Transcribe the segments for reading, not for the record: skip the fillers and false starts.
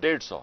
150,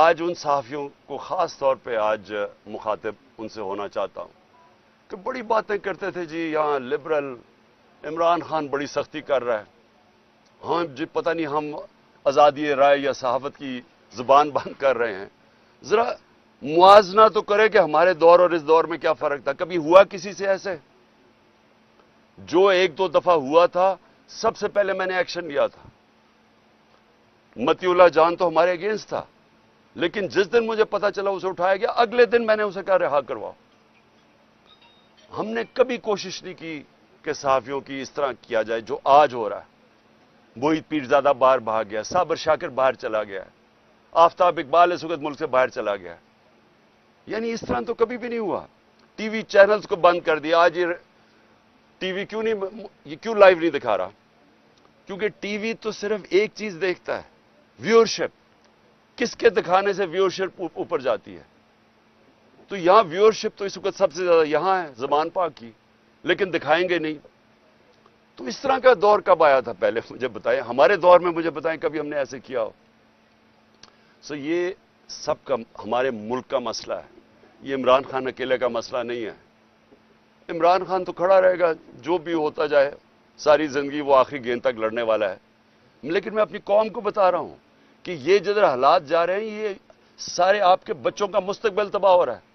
آج ان صحافیوں کو خاص طور پہ آج مخاطب ان سے ہونا چاہتا ہوں کہ بڑی باتیں کرتے تھے جی یہاں لبرل عمران خان بڑی سختی کر رہا ہے، ہاں جی پتہ نہیں ہم آزادی رائے یا صحافت کی زبان بند کر رہے ہیں. ذرا موازنہ تو کرے کہ ہمارے دور اور اس دور میں کیا فرق تھا. کبھی ہوا کسی سے ایسے؟ جو ایک دو دفعہ ہوا تھا سب سے پہلے میں نے ایکشن لیا تھا. متی اللہ جان تو ہمارے اگینسٹ تھا، لیکن جس دن مجھے پتا چلا اسے اٹھایا گیا اگلے دن میں نے اسے کہا رہا کرواؤ. ہم نے کبھی کوشش نہیں کی کہ صحافیوں کی اس طرح کیا جائے جو آج ہو رہا ہے. موہت پیرزادہ باہر بھاگ گیا، صابر شاکر باہر چلا گیا، آفتاب اقبال اس وقت ملک سے باہر چلا گیا. یعنی اس طرح تو کبھی بھی نہیں ہوا. ٹی وی چینلز کو بند کر دیا. آج یہ ٹی وی کیوں لائیو نہیں دکھا رہا؟ کیونکہ ٹی وی تو صرف ایک چیز دیکھتا ہے، ویورشپ. کس کے دکھانے سے ویورشپ اوپر جاتی ہے؟ تو یہاں ویورشپ تو اس وقت سب سے زیادہ یہاں ہے زبان پاک کی، لیکن دکھائیں گے نہیں. تو اس طرح کا دور کب آیا تھا؟ پہلے مجھے بتائیں، ہمارے دور میں مجھے بتائیں کبھی ہم نے ایسے کیا ہو. یہ سب کا ہمارے ملک کا مسئلہ ہے. یہ عمران خان اکیلے کا مسئلہ نہیں ہے. عمران خان تو کھڑا رہے گا، جو بھی ہوتا جائے ساری زندگی وہ آخری گیند تک لڑنے والا ہے. لیکن میں اپنی قوم کو بتا رہا ہوں کہ یہ جدھر حالات جا رہے ہیں یہ سارے آپ کے بچوں کا مستقبل تباہ ہو رہا ہے.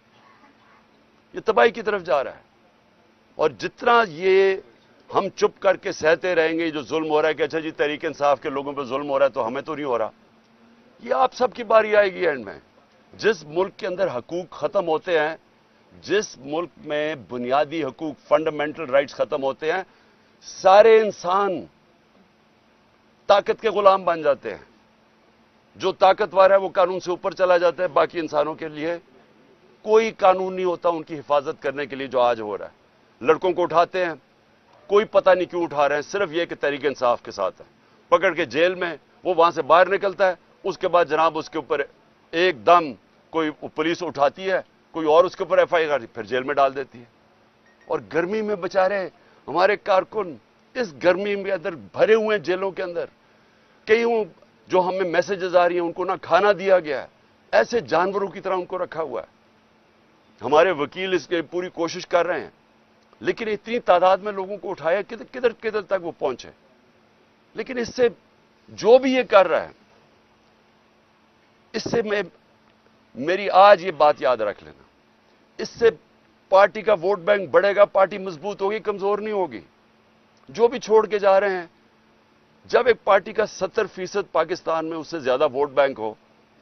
یہ تباہی کی طرف جا رہا ہے. اور جتنا یہ ہم چپ کر کے سہتے رہیں گے جو ظلم ہو رہا ہے کہ اچھا جی تحریک انصاف کے لوگوں پہ ظلم ہو رہا ہے تو ہمیں تو نہیں ہو رہا، یہ آپ سب کی باری آئے گی اینڈ میں. جس ملک کے اندر حقوق ختم ہوتے ہیں، جس ملک میں بنیادی حقوق فنڈامنٹل رائٹس ختم ہوتے ہیں، سارے انسان طاقت کے غلام بن جاتے ہیں. جو طاقتور ہے وہ قانون سے اوپر چلا جاتا ہے. باقی انسانوں کے لیے کوئی قانون نہیں ہوتا ان کی حفاظت کرنے کے لیے جو آج ہو رہا ہے. لڑکوں کو اٹھاتے ہیں، کوئی پتہ نہیں کیوں اٹھا رہے ہیں، صرف یہ کہ تحریک انصاف کے ساتھ ہے. پکڑ کے جیل میں وہ وہاں سے باہر نکلتا ہے، اس کے بعد جناب اس کے اوپر ایک دم کوئی پولیس اٹھاتی ہے، کوئی اور اس کے اوپر ایف آئی آر پھر جیل میں ڈال دیتی ہے. اور گرمی میں بچارے ہمارے کارکن اس گرمی میں اندر بھرے ہوئے ہیں جیلوں کے اندر. کئی جو ہمیں میسیجز آ رہی ہیں ان کو نہ کھانا دیا گیا ہے، ایسے جانوروں کی طرح ان کو رکھا ہوا ہے. ہمارے وکیل اس کے پوری کوشش کر رہے ہیں، لیکن اتنی تعداد میں لوگوں کو اٹھایا کدھر تک وہ پہنچے. لیکن اس سے جو بھی یہ کر رہا ہے، اس سے میری آج یہ بات یاد رکھ لینا، اس سے پارٹی کا ووٹ بینک بڑھے گا، پارٹی مضبوط ہوگی، کمزور نہیں ہوگی. جو بھی چھوڑ کے جا رہے ہیں، جب ایک پارٹی کا 70% پاکستان میں اس سے زیادہ ووٹ بینک ہو،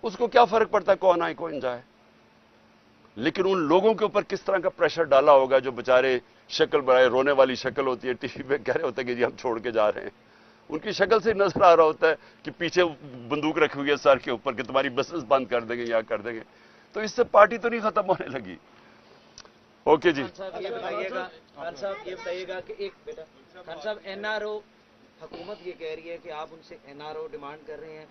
اس کو کیا فرق پڑتا ہے کون آئے کون جائے. لیکن ان لوگوں کے اوپر کس طرح کا پریشر ڈالا ہوگا جو بےچارے شکل بنائے، رونے والی شکل ہوتی ہے، ٹی وی پہ کہہ رہے ہوتے ہیں کہ جی ہم چھوڑ کے جا رہے ہیں. ان کی شکل سے نظر آ رہا ہوتا ہے کہ پیچھے بندوق رکھی ہوئی ہے سر کے اوپر کہ تمہاری بسنس بند کر دیں گے یا کر دیں گے. تو اس سے پارٹی تو نہیں ختم ہونے لگی. اوکے جی. خان صاحب یہ بتائیے گا کہ ایک بیٹا خان صاحب این آر او حکومت یہ کہہ رہی ہے کہ آپ ان سے این آر او ڈیمانڈ کر رہے ہیں.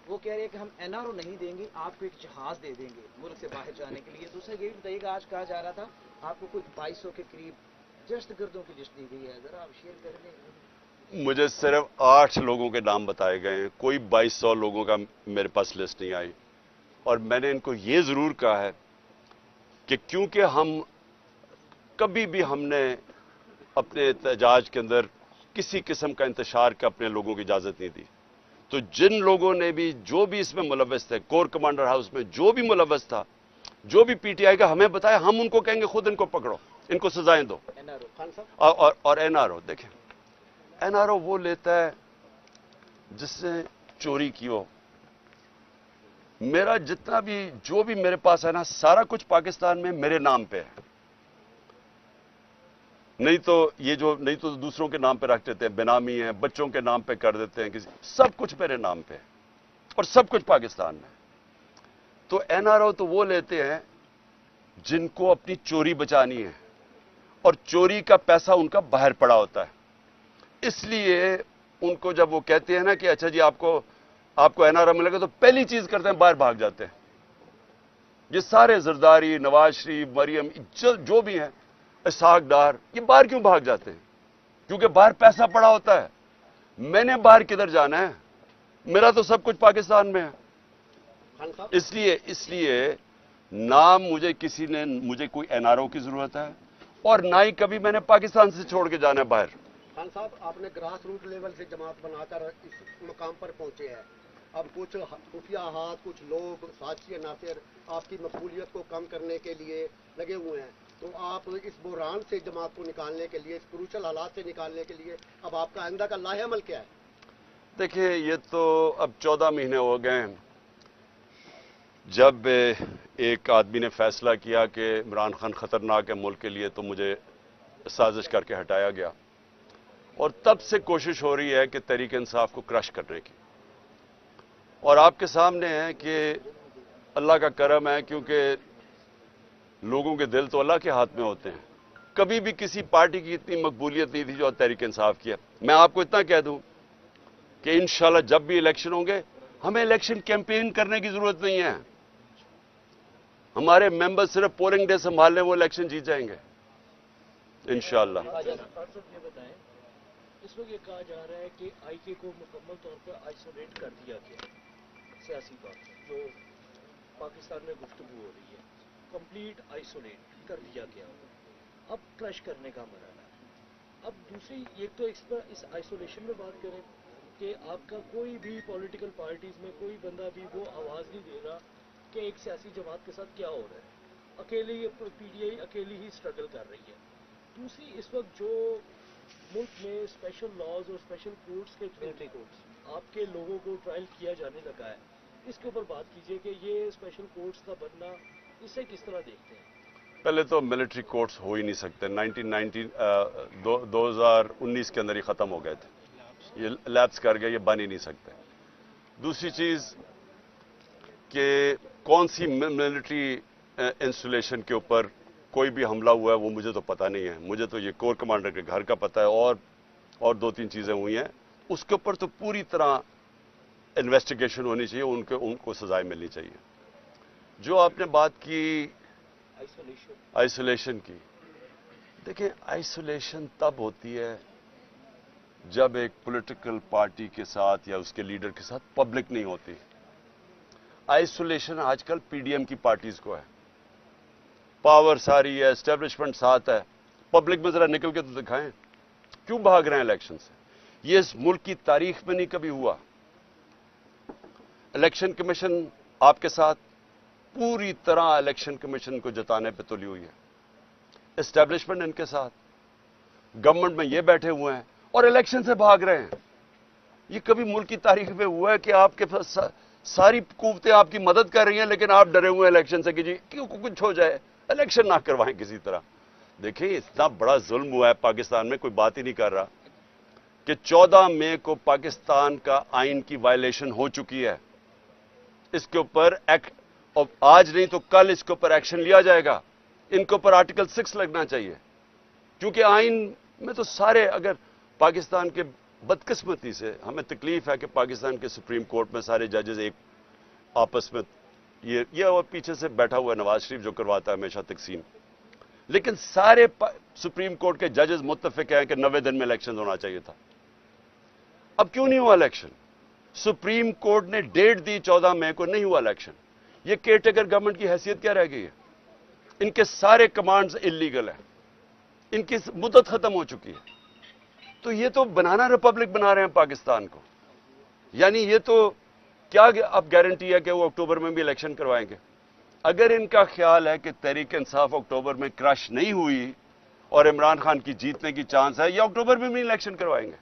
وہ کہہ رہے ہیں کہ ہم این آر او نہیں دیں گے، آپ کو ایک جہاز دے دیں گے ملک سے باہر جانے کے لیے. دوسرا یہ بھی بتائیے گا، آج کہا جا رہا تھا آپ کو کوئی 2200 کے قریب دہشت گردوں کی لسٹ دی گئی ہے، ذرا آپ شیئر کر دیں. مجھے صرف 8 لوگوں کے نام بتائے گئے ہیں، کوئی 2200 لوگوں کا میرے پاس لسٹ نہیں آئی. اور میں نے ان کو یہ ضرور کہا ہے کہ کیونکہ کبھی بھی ہم نے اپنے احتجاج کے اندر کسی قسم کا انتشار کا اپنے لوگوں کی اجازت نہیں دی. تو جن لوگوں نے بھی جو بھی اس میں ملوث تھے، کور کمانڈر ہاؤس میں جو بھی ملوث تھا، جو بھی پی ٹی آئی کا ہمیں بتایا، ہم ان کو کہیں گے خود ان کو پکڑو، ان کو سزائیں دو. اور این آر او دیکھیں، این آر او وہ لیتا ہے جس نے چوری کی ہو. میرا جتنا بھی جو بھی میرے پاس ہے نا، سارا کچھ پاکستان میں میرے نام پہ ہے. نہیں تو دوسروں کے نام پہ رکھ دیتے ہیں، بینامی ہیں، بچوں کے نام پہ کر دیتے ہیں، سب کچھ میرے نام پہ اور سب کچھ پاکستان میں. تو این آر او تو وہ لیتے ہیں جن کو اپنی چوری بچانی ہے اور چوری کا پیسہ ان کا باہر پڑا ہوتا ہے. اس لیے ان کو جب وہ کہتے ہیں نا کہ اچھا جی آپ کو این آر او ملے گا، تو پہلی چیز کرتے ہیں باہر بھاگ جاتے ہیں. یہ سارے زرداری، نواز شریف، مریم جو بھی ہیں، اسحاق ڈار، یہ باہر کیوں بھاگ جاتے ہیں؟ کیونکہ باہر پیسہ پڑا ہوتا ہے. میں نے باہر کدھر جانا ہے؟ میرا تو سب کچھ پاکستان میں ہے. اس لیے نہ مجھے کوئی NRO کی ضرورت ہے اور نہ ہی کبھی میں نے پاکستان سے چھوڑ کے جانا ہے باہر. خان صاحب آپ نے گراس روٹ لیول سے جماعت بنا کر اس مقام پر پہنچے ہیں. اب کچھ خفیہ ہاتھ، کچھ لوگ سازشی عناصر آپ کی مقبولیت کو کم کرنے کے لیے لگے ہوئے ہیں. تو آپ اس بحران سے جماعت کو نکالنے کے لیے، اس کروشل حالات سے نکالنے کے لیے اب آپ کا آئندہ کا لاہ عمل کیا ہے؟ دیکھیں، یہ تو اب 14 مہینے ہو گئے ہیں جب ایک آدمی نے فیصلہ کیا کہ عمران خان خطرناک ہے ملک کے لیے، تو مجھے سازش کر کے ہٹایا گیا. اور تب سے کوشش ہو رہی ہے کہ تحریک انصاف کو کرش کرنے کی. اور آپ کے سامنے ہے کہ اللہ کا کرم ہے، کیونکہ لوگوں کے دل تو اللہ کے ہاتھ میں ہوتے ہیں. کبھی بھی کسی پارٹی کی اتنی مقبولیت نہیں تھی جو تحریک انصاف کی ہے. میں آپ کو اتنا کہہ دوں کہ انشاءاللہ جب بھی الیکشن ہوں گے، ہمیں الیکشن کیمپین کرنے کی ضرورت نہیں ہے. ہمارے ممبر صرف پولنگ ڈے سنبھال لیں، وہ الیکشن جیت جائیں گے انشاءاللہ. یہ بتائیں، اس وقت یہ کہا جا رہا ہے کہ IK کو مکمل طور پر آئسولیٹ کر دیا گیا سیاسی طور پر، جو پاکستان میں گفتگو ہو رہی ہے، کمپلیٹ آئسولیٹ کر دیا گیا، اب کرش کرنے کا مرحلہ ہے. اب دوسری ایک تو اس آئسولیشن میں بات کریں کہ آپ کا کوئی بھی پولیٹیکل پارٹیز میں کوئی بندہ بھی وہ آواز نہیں دے رہا کہ ایک سیاسی جماعت کے ساتھ کیا ہو رہا ہے. اکیلے ہی PTI اکیلی ہی اسٹرگل کر رہی ہے. دوسری اس وقت جو ملک میں اسپیشل لاز اور اسپیشل کورٹس کے تھرو آپ کے لوگوں کو ٹرائل کیا جانے لگا ہے، اس کے اوپر بات کیجئے کہ یہ اسپیشل کورٹس کا بننا اسے کس طرح دیکھتے ہیں؟ پہلے تو ملٹری کورٹس ہو ہی نہیں سکتے. 2019 کے اندر ہی ختم ہو گئے تھے، یہ لیپس کر گئے، یہ بن ہی نہیں سکتے. دوسری چیز کہ کون سی ملٹری انسٹالیشن کے اوپر کوئی بھی حملہ ہوا ہے وہ مجھے تو پتہ نہیں ہے. مجھے تو یہ کور کمانڈر کے گھر کا پتہ ہے، اور 2-3 چیزیں ہوئی ہیں. اس کے اوپر تو پوری طرح انویسٹیگیشن ہونی چاہیے، ان کو سزائیں ملنی چاہیے. جو آپ نے بات کی آئسولیشن کی، دیکھیں آئسولیشن تب ہوتی ہے جب ایک پولیٹیکل پارٹی کے ساتھ یا اس کے لیڈر کے ساتھ پبلک نہیں ہوتی. آئسولیشن آج کل PDM کی پارٹیز کو ہے، پاور ساری ہے، اسٹیبلشمنٹ ساتھ ہے. پبلک میں ذرا نکل کے تو دکھائیں، کیوں بھاگ رہے ہیں الیکشن سے؟ یہ اس ملک کی تاریخ میں نہیں کبھی ہوا. الیکشن کمیشن آپ کے ساتھ پوری طرح الیکشن کمیشن کو جتانے پہ تلی ہوئی ہے. اسٹیبلشمنٹ ان کے ساتھ، گورنمنٹ میں یہ بیٹھے ہوئے ہیں اور الیکشن سے بھاگ رہے ہیں. یہ کبھی ملک کی تاریخ میں ہوا ہے کہ آپ کے پاس ساری قوتیں آپ کی مدد کر رہی ہیں لیکن آپ ڈرے ہوئے ہیں الیکشن سے کہ جی کیوں کچھ ہو جائے، الیکشن نہ کروائیں کسی طرح. دیکھیں اتنا بڑا ظلم ہوا ہے پاکستان میں، کوئی بات ہی نہیں کر رہا کہ 14 مئی کو پاکستان کا آئین کی وائلیشن ہو چکی ہے. اس کے اوپر آج نہیں تو کل اس کے اوپر ایکشن لیا جائے گا. ان کے اوپر آرٹیکل 6 لگنا چاہیے، کیونکہ آئین میں تو سارے، اگر پاکستان کے بدقسمتی سے ہمیں تکلیف ہے کہ پاکستان کے سپریم کورٹ میں سارے ججز ایک آپس میں یہ اور پیچھے سے بیٹھا ہوا ہے نواز شریف جو کرواتا ہے ہمیشہ تقسیم، لیکن سارے سپریم کورٹ کے ججز متفق ہیں کہ 90 دن میں الیکشن ہونا چاہیے تھا. اب کیوں نہیں ہوا الیکشن؟ سپریم کورٹ نے ڈیٹ دی 14 مئی کو، نہیں ہوا الیکشن. یہ کیئر ٹیکر گورنمنٹ کی حیثیت کیا رہ گئی ہے؟ ان کے سارے کمانڈز انلیگل ہیں، ان کی مدت ختم ہو چکی ہے. تو یہ تو بنانا ریپبلک بنا رہے ہیں پاکستان کو. یعنی یہ تو کیا اب گارنٹی ہے کہ وہ اکتوبر میں بھی الیکشن کروائیں گے؟ اگر ان کا خیال ہے کہ تحریک انصاف اکتوبر میں کرش نہیں ہوئی اور عمران خان کی جیتنے کی چانس ہے، یا اکتوبر میں بھی الیکشن کروائیں گے.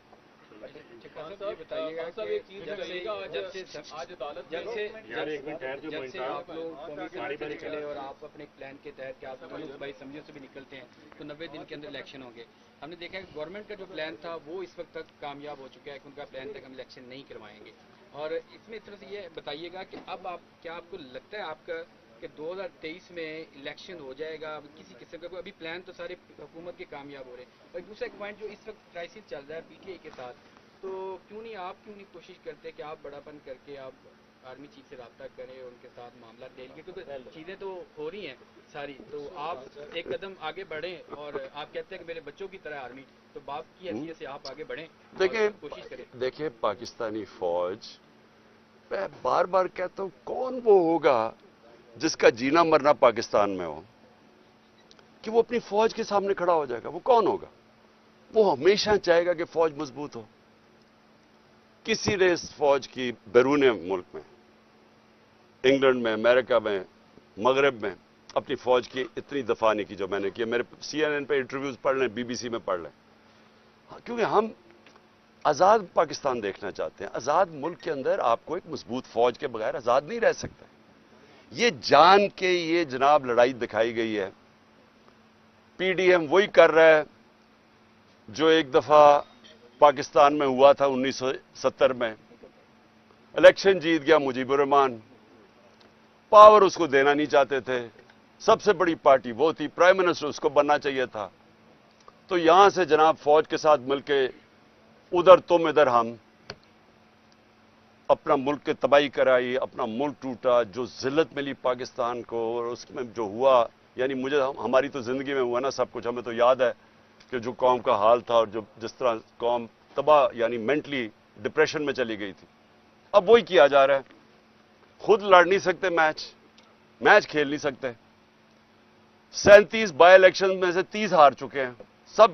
چلے اور آپ اپنے پلان کے تحت کہ آپ صوبائی اسمبلیوں سے بھی نکلتے ہیں تو 90 دن کے اندر الیکشن ہوں گے. ہم نے دیکھا ہے کہ گورنمنٹ کا جو پلان تھا وہ اس وقت تک کامیاب ہو چکا ہے کہ ان کا پلان تک ہم الیکشن نہیں کروائیں گے. اور اس میں اس طرح سے یہ بتائیے گا کہ اب کیا آپ کو لگتا ہے آپ کا کہ 2023 میں الیکشن ہو جائے گا کسی قسم کا؟ ابھی پلان تو سارے حکومت کے کامیاب ہو رہے ہیں. اور دوسرا ایک پوائنٹ جو اس وقت کرائسس چل رہا ہے PTI کے ساتھ، تو کیوں نہیں کوشش کرتے کہ آپ بڑا پن کر کے آپ آرمی چیف سے رابطہ کریں اور ان کے ساتھ معاملات لے لیں، کیونکہ چیزیں تو ہو رہی ہیں ساری، تو آپ ایک قدم آگے بڑھیں. اور آپ کہتے ہیں کہ میرے بچوں کی طرح آرمی، تو باپ کی حیثیت سے آپ آگے بڑھیں، کوشش کریں. دیکھیں پاکستانی فوج میں بار بار کہتا ہوں کون وہ ہوگا جس کا جینا مرنا پاکستان میں ہو کہ وہ اپنی فوج کے سامنے کھڑا ہو جائے گا؟ وہ کون ہوگا؟ وہ ہمیشہ چاہے گا کہ فوج مضبوط ہو. کسی نے اس فوج کی بیرون ملک میں، انگلینڈ میں، امریکہ میں، مغرب میں اپنی فوج کی اتنی دفاع نہیں کی جو میں نے کی. میرے CNN پہ انٹرویوز پڑھ لیں، BBC میں پڑھ لیں. کیونکہ ہم آزاد پاکستان دیکھنا چاہتے ہیں. آزاد ملک کے اندر آپ کو ایک مضبوط فوج کے بغیر آزاد نہیں رہ سکتا. یہ جان کے یہ جناب لڑائی دکھائی گئی ہے. PDM وہی کر رہا ہے جو ایک دفعہ پاکستان میں ہوا تھا 1970 میں. الیکشن جیت گیا مجیب الرحمان، پاور اس کو دینا نہیں چاہتے تھے. سب سے بڑی پارٹی وہ تھی، پرائم منسٹر اس کو بننا چاہیے تھا. تو یہاں سے جناب فوج کے ساتھ مل کے ادھر تم ادھر ہم، اپنا ملک کی تباہی کرائی، اپنا ملک ٹوٹا. جو ذلت ملی پاکستان کو اور اس میں جو ہوا، یعنی مجھے ہماری تو زندگی میں ہوا نا سب کچھ. ہمیں تو یاد ہے کہ جو قوم کا حال تھا اور جس طرح قوم تباہ یعنی مینٹلی ڈپریشن میں چلی گئی تھی. اب وہی کیا جا رہا ہے. خود لڑ نہیں سکتے میچ کھیل نہیں سکتے. 37 بائی الیکشن میں سے 30 ہار چکے ہیں. سب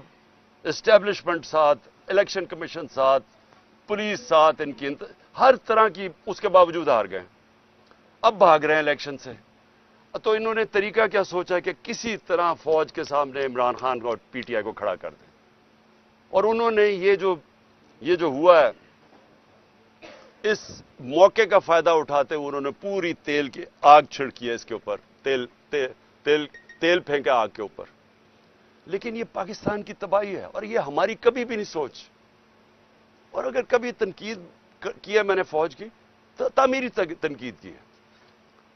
اسٹیبلشمنٹ ساتھ، الیکشن کمیشن ساتھ، پولیس ساتھ، ان کی ہر طرح کی، اس کے باوجود ہار گئے. اب بھاگ رہے ہیں الیکشن سے. تو انہوں نے طریقہ کیا سوچا کہ کسی طرح فوج کے سامنے عمران خان کو اور PTI کو کھڑا کر دیں. اور انہوں نے یہ جو ہوا ہے، اس موقع کا فائدہ اٹھاتے ہوئے انہوں نے پوری تیل کی آگ چھڑکی ہے اس کے اوپر، تیل پھینکا آگ کے اوپر. لیکن یہ پاکستان کی تباہی ہے اور یہ ہماری کبھی بھی نہیں سوچ. اور اگر کبھی تنقید کی ہے میں نے فوج کی تو تعمیری تنقید کی ہے.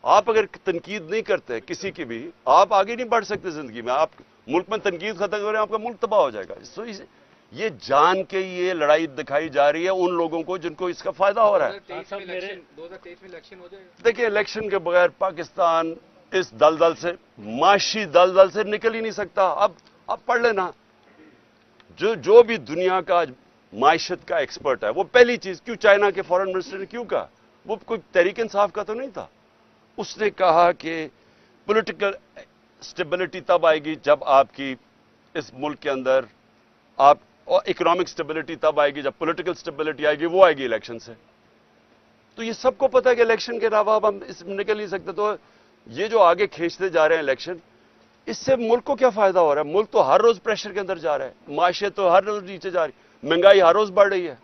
آپ اگر تنقید نہیں کرتے کسی کی بھی، آپ آگے نہیں بڑھ سکتے زندگی میں. آپ ملک میں تنقید ختم کریں آپ کا ملک تباہ ہو جائے گا. یہ جان کے یہ لڑائی دکھائی جا رہی ہے ان لوگوں کو جن کو اس کا فائدہ ہو رہا ہے. 2023 میں الیکشن ہو جائے گا. دیکھیں الیکشن کے بغیر پاکستان اس دلدل سے، معاشی دلدل سے نکل ہی نہیں سکتا. اب پڑھ لینا جو بھی دنیا کا معیشت کا ایکسپرٹ ہے، وہ پہلی چیز کیوں چائنا کے فارن منسٹر نے کیوں کہا؟ وہ کوئی تحریک انصاف کا تو نہیں تھا. اس نے کہا کہ پولیٹیکل سٹیبلٹی تب آئے گی جب آپ کی اس ملک کے اندر اور اکنامک سٹیبلٹی تب آئے گی جب پولیٹیکل سٹیبلٹی آئے گی، وہ آئے گی الیکشن سے. تو یہ سب کو پتا ہے کہ الیکشن کے علاوہ اب ہم اس میں نکل نہیں سکتے. تو یہ جو آگے کھینچتے جا رہے ہیں الیکشن، اس سے ملک کو کیا فائدہ ہو رہا ہے؟ ملک تو ہر روز پریشر کے اندر جا رہا ہے، معیشت تو ہر روز نیچے جا رہی ہے، مہنگائی ہر روز بڑھ رہی ہے.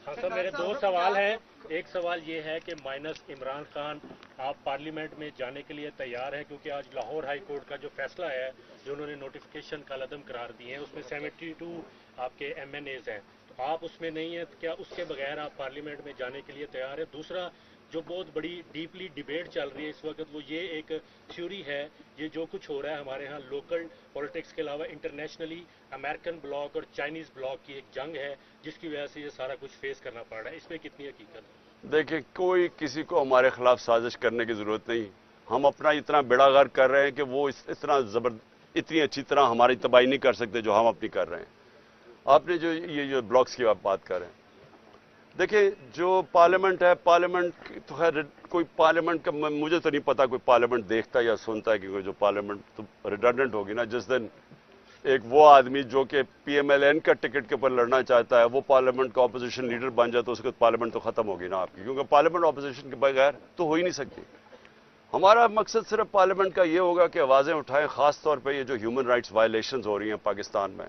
ہاں سر، میرے 2 سوال ہیں. ایک سوال یہ ہے کہ مائنس عمران خان آپ پارلیمنٹ میں جانے کے لیے تیار ہیں؟ کیونکہ آج لاہور ہائی کورٹ کا جو فیصلہ ہے، جو انہوں نے نوٹیفیکیشن کا عدم قرار دیے ہیں، اس میں 72 آپ کے MNAs ہیں. تو آپ اس میں نہیں ہیں، کیا اس کے بغیر آپ پارلیمنٹ میں جانے کے لیے تیار ہیں؟ دوسرا، جو بہت بڑی ڈیپلی ڈیبیٹ چل رہی ہے اس وقت، وہ یہ ایک تھیوری ہے، یہ جو کچھ ہو رہا ہے ہمارے ہاں لوکل پولیٹکس کے علاوہ انٹرنیشنلی امریکن بلاک اور چائنیز بلاک کی ایک جنگ ہے، جس کی وجہ سے یہ سارا کچھ فیس کرنا پڑ رہا ہے. اس میں کتنی حقیقت ہے؟ دیکھیں کوئی کسی کو ہمارے خلاف سازش کرنے کی ضرورت نہیں. ہم اپنا اتنا بیڑا غرق کر رہے ہیں کہ وہ اتنی اچھی طرح ہماری تباہی نہیں کر سکتے جو ہم اپنی کر رہے ہیں. آپ نے جو بلاکس کی بات کر رہے ہیں، دیکھیں جو پارلیمنٹ ہے، پارلیمنٹ تو خیر کوئی پارلیمنٹ کا مجھے تو نہیں پتا کوئی پارلیمنٹ دیکھتا یا سنتا ہے، کیونکہ جو پارلیمنٹ تو ریڈنڈنٹ ہوگی نا. جس دن ایک وہ آدمی جو کہ PMLN کا ٹکٹ کے اوپر لڑنا چاہتا ہے وہ پارلیمنٹ کا اپوزیشن لیڈر بن جائے تو اس کے پارلیمنٹ تو ختم ہوگی نا آپ کی، کیونکہ پارلیمنٹ اپوزیشن کے بغیر تو ہو ہی نہیں سکتی. ہمارا مقصد صرف پارلیمنٹ کا یہ ہوگا کہ آوازیں اٹھائیں، خاص طور پہ یہ جو ہیومن رائٹس وائلیشنز ہو رہی ہیں پاکستان میں،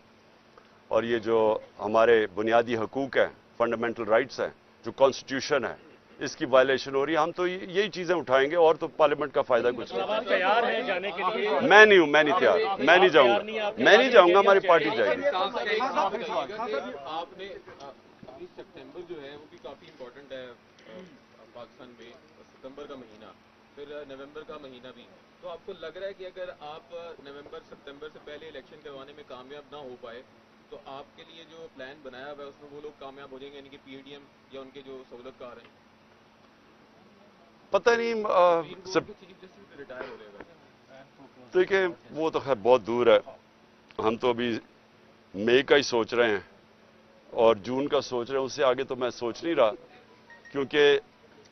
اور یہ جو ہمارے بنیادی حقوق ہیں، فنڈامنٹل رائٹس ہیں، جو کانسٹیٹیوشن ہے، اس کی وائلیشن ہو رہی ہے. ہم تو یہی چیزیں اٹھائیں گے اور تو پارلیمنٹ کا فائدہ کچھ نہیں. آپ تیار ہیں جانے کے لیے؟ میں نہیں ہوں، میں نہیں تیار، میں نہیں جاؤں گا، میں نہیں جاؤں گا، ہماری پارٹی جائے گی. آپ نے 19 سپتمبر جو ہے وہ بھی کافی امپورٹنٹ ہے پاکستان میں، ستمبر کا مہینہ، پھر نومبر کا مہینہ بھی. تو آپ کو لگ رہا ہے کہ اگر آپ نومبر ستمبر سے پہلے الیکشن کروانے میں کامیاب نہ ہو پائے تو آپ کے لیے جو پلان بنایا ہوا ہے اس میں وہ لوگ کامیاب ہو جائیں گے، یعنی کہ PDM یا ان کے جو سہولت کار ہیں؟ پتہ نہیں ریٹائر ہو رہے گا. دیکھیں وہ تو خیر بہت دور ہے. ہم تو ابھی مئی کا ہی سوچ رہے ہیں اور جون کا سوچ رہے ہیں، اس سے آگے تو میں سوچ نہیں رہا. کیونکہ